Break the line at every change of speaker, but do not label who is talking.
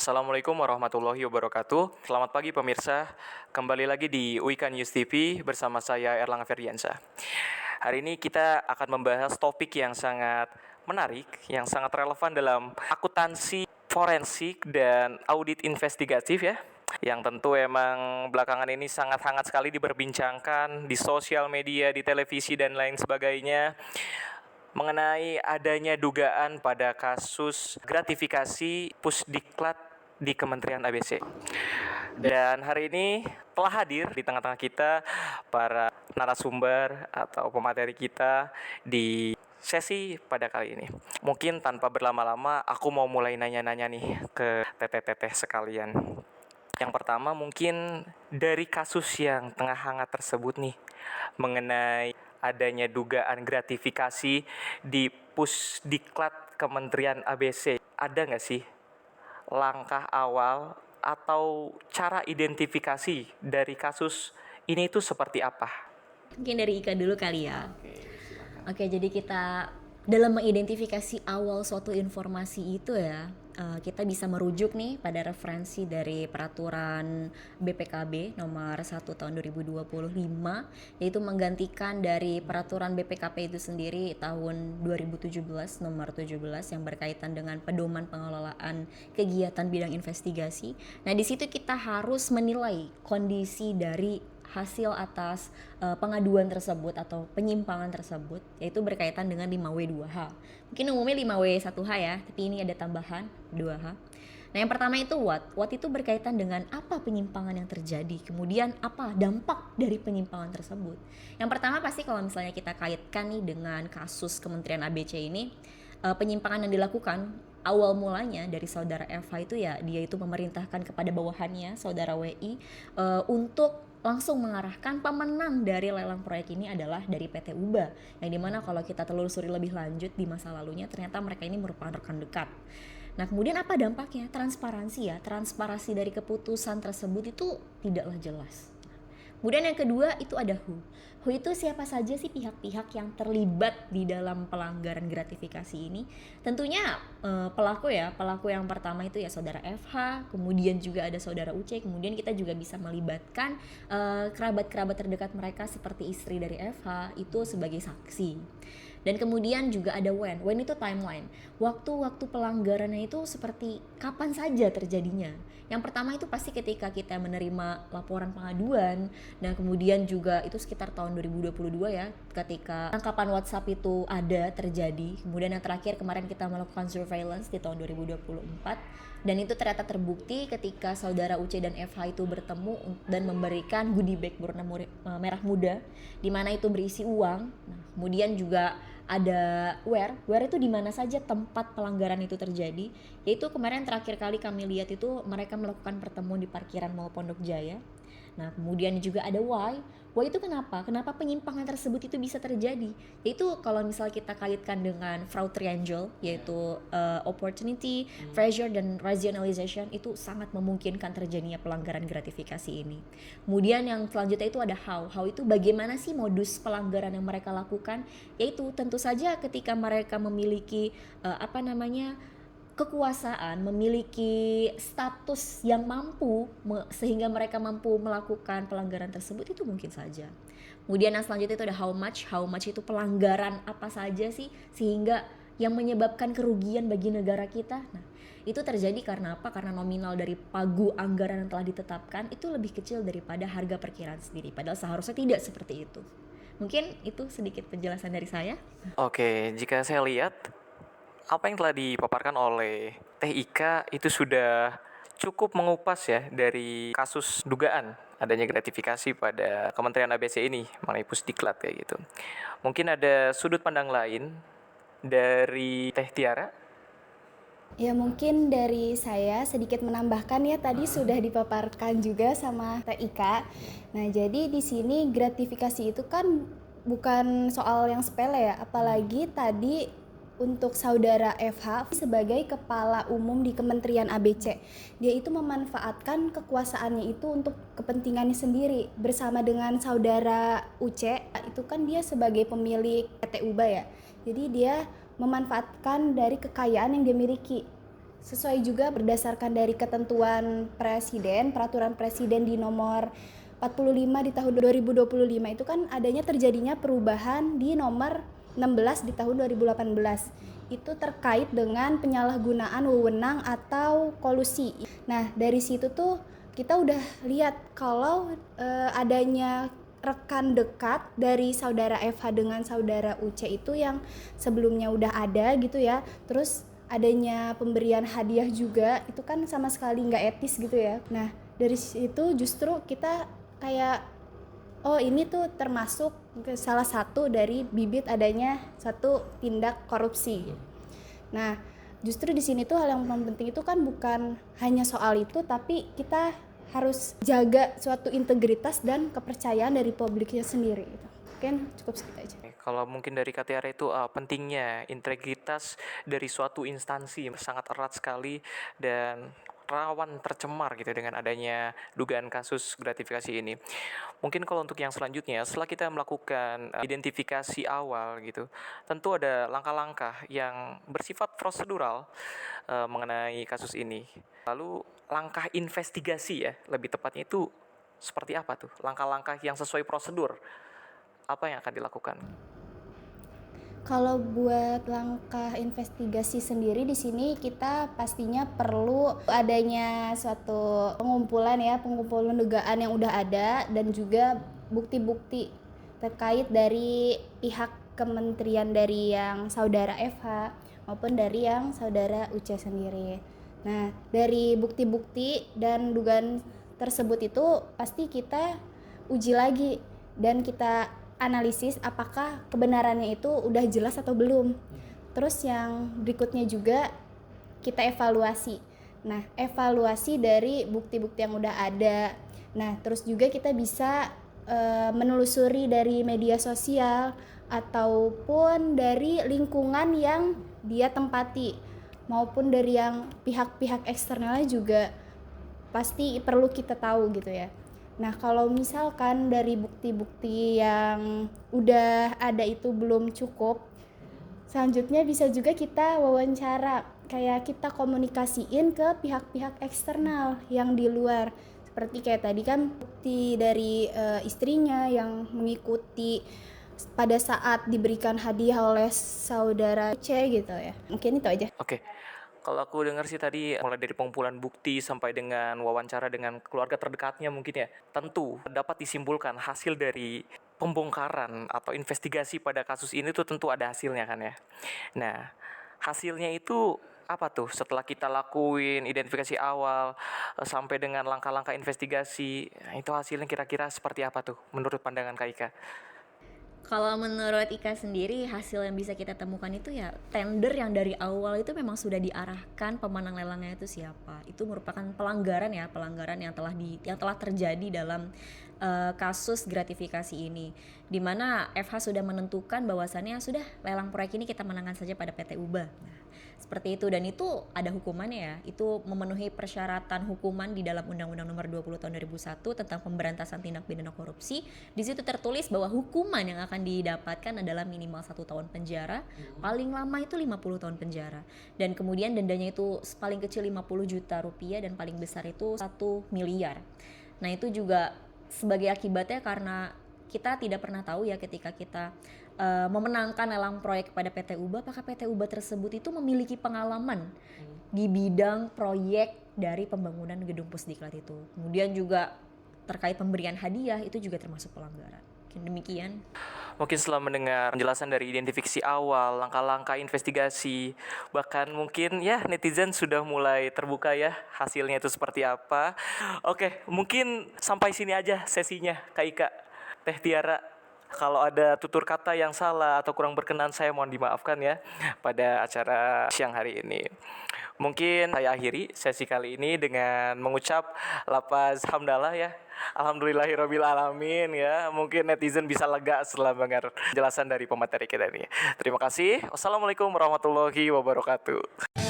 Assalamualaikum warahmatullahi wabarakatuh. Selamat pagi pemirsa. Kembali lagi di Wika News TV bersama saya Erlangga Ferdiansyah. Hari ini kita akan membahas topik yang sangat menarik, yang sangat relevan dalam akuntansi forensik dan audit investigatif ya. Yang tentu emang belakangan ini sangat hangat sekali diperbincangkan di sosial media, di televisi dan lain sebagainya mengenai adanya dugaan pada kasus gratifikasi Pusdiklat di Kementerian ABC. Dan hari ini telah hadir di tengah-tengah kita para narasumber atau pemateri kita di sesi pada kali ini. Mungkin tanpa berlama-lama aku mau mulai nanya-nanya nih ke teteh-teteh sekalian. Yang pertama mungkin dari kasus yang tengah hangat tersebut nih, mengenai adanya dugaan gratifikasi di Pusdiklat Kementerian ABC. Ada nggak sih langkah awal atau cara identifikasi dari kasus ini itu seperti apa?
Mungkin dari Ika dulu kali ya. Oke, jadi kita dalam mengidentifikasi awal suatu informasi itu ya, kita bisa merujuk nih pada referensi dari peraturan BPKB nomor 1 tahun 2025, yaitu menggantikan dari peraturan BPKP itu sendiri tahun 2017 nomor 17 yang berkaitan dengan pedoman pengelolaan kegiatan bidang investigasi. Nah, di situ kita harus menilai kondisi dari hasil atas pengaduan tersebut atau penyimpangan tersebut, yaitu berkaitan dengan 5W2H. Mungkin umumnya 5W1H ya, tapi ini ada tambahan 2H. Nah, yang pertama itu what. What itu berkaitan dengan apa penyimpangan yang terjadi, kemudian apa dampak dari penyimpangan tersebut. Yang pertama pasti kalau misalnya kita kaitkan nih dengan kasus Kementerian ABC ini, penyimpangan yang dilakukan awal mulanya dari saudara FH itu ya, dia itu memerintahkan kepada bawahannya saudara WI untuk langsung mengarahkan pemenang dari lelang proyek ini adalah dari PT UBA, yang dimana kalau kita telusuri lebih lanjut di masa lalunya ternyata mereka ini merupakan rekan dekat. Nah, kemudian apa dampaknya? Transparansi ya, transparansi dari keputusan tersebut itu tidaklah jelas. Kemudian yang kedua itu ada who. Who itu siapa saja sih pihak-pihak yang terlibat di dalam pelanggaran gratifikasi ini? Tentunya pelaku ya, pelaku yang pertama itu ya saudara FH, kemudian juga ada saudara UC, kemudian kita juga bisa melibatkan kerabat-kerabat terdekat mereka seperti istri dari FH itu sebagai saksi. Dan kemudian juga ada when. When itu timeline. Waktu-waktu pelanggarannya itu seperti kapan saja terjadinya. Yang pertama itu pasti ketika kita menerima laporan pengaduan, dan kemudian juga itu sekitar tahun 2022 ya, ketika tangkapan WhatsApp itu ada terjadi. Kemudian yang terakhir kemarin kita melakukan surveillance di tahun 2024, dan itu ternyata terbukti ketika saudara UC dan FH itu bertemu dan memberikan goodie bag berwarna merah muda, di mana itu berisi uang. Nah, kemudian juga ada where itu di mana saja tempat pelanggaran itu terjadi, yaitu kemarin terakhir kali kami lihat itu mereka melakukan pertemuan di parkiran Mall Pondok Jaya. Nah, kemudian juga ada why itu kenapa penyimpangan tersebut itu bisa terjadi, yaitu kalau misal kita kaitkan dengan fraud triangle, yaitu opportunity, pressure, dan rationalization, itu sangat memungkinkan terjadinya pelanggaran gratifikasi ini. Kemudian yang selanjutnya itu ada how itu bagaimana sih modus pelanggaran yang mereka lakukan, yaitu tentu saja ketika mereka memiliki kekuasaan, memiliki status yang mampu sehingga mereka mampu melakukan pelanggaran tersebut, itu mungkin saja. Kemudian yang selanjutnya itu ada how much itu pelanggaran apa saja sih sehingga yang menyebabkan kerugian bagi negara kita. Nah, itu terjadi karena apa? Karena nominal dari pagu anggaran yang telah ditetapkan itu lebih kecil daripada harga perkiraan sendiri, padahal seharusnya tidak seperti itu. Mungkin itu sedikit penjelasan dari saya.
Oke, jika saya lihat apa yang telah dipaparkan oleh Teh Ika itu sudah cukup mengupas ya dari kasus dugaan adanya gratifikasi pada Kementerian ABC ini mengenai Pusdiklat kayak gitu. Mungkin ada sudut pandang lain dari Teh Tiara.
Ya mungkin dari saya sedikit menambahkan ya, tadi sudah dipaparkan juga sama Teh Ika. Nah, jadi di sini gratifikasi itu kan bukan soal yang sepele ya, apalagi tadi untuk saudara FH sebagai kepala umum di Kementerian ABC. Dia itu memanfaatkan kekuasaannya itu untuk kepentingannya sendiri. Bersama dengan saudara UC, itu kan dia sebagai pemilik PT UBA ya. Jadi dia memanfaatkan dari kekayaan yang dia miliki. sesuai juga berdasarkan dari ketentuan presiden, peraturan presiden di nomor 45 di tahun 2025 itu kan adanya terjadinya perubahan di nomor 16 di tahun 2018. Itu terkait dengan penyalahgunaan wewenang atau kolusi. Nah, dari situ tuh kita udah lihat kalau adanya rekan dekat dari saudara FH dengan saudara UC itu yang sebelumnya udah ada gitu ya. Terus adanya pemberian hadiah juga itu kan sama sekali nggak etis gitu ya. Nah, dari situ justru kita kayak oh ini tuh termasuk salah satu dari bibit adanya satu tindak korupsi. Nah, justru di sini tuh hal yang paling penting itu kan bukan hanya soal itu, tapi kita harus jaga suatu integritas dan kepercayaan dari publiknya sendiri. Mungkin cukup segitu aja.
Kalau mungkin dari Kak Tiara itu pentingnya integritas dari suatu instansi sangat erat sekali dan rawan tercemar gitu dengan adanya dugaan kasus gratifikasi ini. Mungkin kalau untuk yang selanjutnya, setelah kita melakukan identifikasi awal gitu, tentu ada langkah-langkah yang bersifat prosedural mengenai kasus ini. Lalu langkah investigasi ya, lebih tepatnya itu seperti apa tuh? Langkah-langkah yang sesuai prosedur, apa yang akan dilakukan?
Kalau buat langkah investigasi sendiri di sini kita pastinya perlu adanya suatu pengumpulan dugaan yang udah ada dan juga bukti-bukti terkait dari pihak kementerian dari yang saudara FH maupun dari yang saudara UC sendiri. Nah, dari bukti-bukti dan dugaan tersebut itu pasti kita uji lagi dan kita analisis apakah kebenarannya itu udah jelas atau belum. Terus yang berikutnya juga kita evaluasi. Nah, evaluasi dari bukti-bukti yang udah ada. Nah, terus juga kita bisa menelusuri dari media sosial ataupun dari lingkungan yang dia tempati maupun dari yang pihak-pihak eksternalnya juga pasti perlu kita tahu gitu ya. Nah, kalau misalkan dari bukti-bukti yang udah ada itu belum cukup, selanjutnya bisa juga kita wawancara, kayak kita komunikasiin ke pihak-pihak eksternal yang di luar. Seperti kayak tadi kan bukti dari istrinya yang mengikuti pada saat diberikan hadiah oleh saudara C gitu ya. Mungkin itu aja.
Oke. Kalau aku dengar sih tadi mulai dari pengumpulan bukti sampai dengan wawancara dengan keluarga terdekatnya mungkin ya. Tentu dapat disimpulkan hasil dari pembongkaran atau investigasi pada kasus ini tuh tentu ada hasilnya kan ya. Nah, hasilnya itu apa tuh setelah kita lakuin identifikasi awal sampai dengan langkah-langkah investigasi, itu hasilnya kira-kira seperti apa tuh menurut pandangan Kak Ika?
Kalau menurut Ika sendiri, hasil yang bisa kita temukan itu ya tender yang dari awal itu memang sudah diarahkan pemenang lelangnya itu siapa. Itu merupakan pelanggaran yang telah terjadi dalam kasus gratifikasi ini. Di mana FH sudah menentukan bahwasannya sudah lelang proyek ini kita menangkan saja pada PT UBA. Nah, seperti itu, dan itu ada hukumannya ya. Itu memenuhi persyaratan hukuman di dalam Undang-Undang Nomor 20 Tahun 2001 tentang pemberantasan tindak pidana korupsi. Di situ tertulis bahwa hukuman yang akan didapatkan adalah minimal 1 tahun penjara, paling lama itu 50 tahun penjara. Dan kemudian dendanya itu paling kecil 50 juta rupiah dan paling besar itu 1 miliar. Nah, itu juga sebagai akibatnya karena kita tidak pernah tahu ya ketika kita memenangkan lelang proyek kepada PT UBA, apakah PT UBA tersebut itu memiliki pengalaman di bidang proyek dari pembangunan gedung Pusdiklat itu. Kemudian juga terkait pemberian hadiah itu juga termasuk pelanggaran. Demikian.
Mungkin setelah mendengar penjelasan dari identifikasi awal, langkah-langkah investigasi, bahkan mungkin ya netizen sudah mulai terbuka ya hasilnya itu seperti apa. Oke, mungkin sampai sini aja sesinya Kak Ika, Teh Tiara. Kalau ada tutur kata yang salah atau kurang berkenan, saya mohon dimaafkan ya pada acara siang hari ini. Mungkin saya akhiri sesi kali ini dengan mengucap lafaz hamdalah ya. Alhamdulillahirabbil alamin ya. Mungkin netizen bisa lega setelah mendengar penjelasan dari pemateri kita ini. Terima kasih. Wassalamualaikum warahmatullahi wabarakatuh.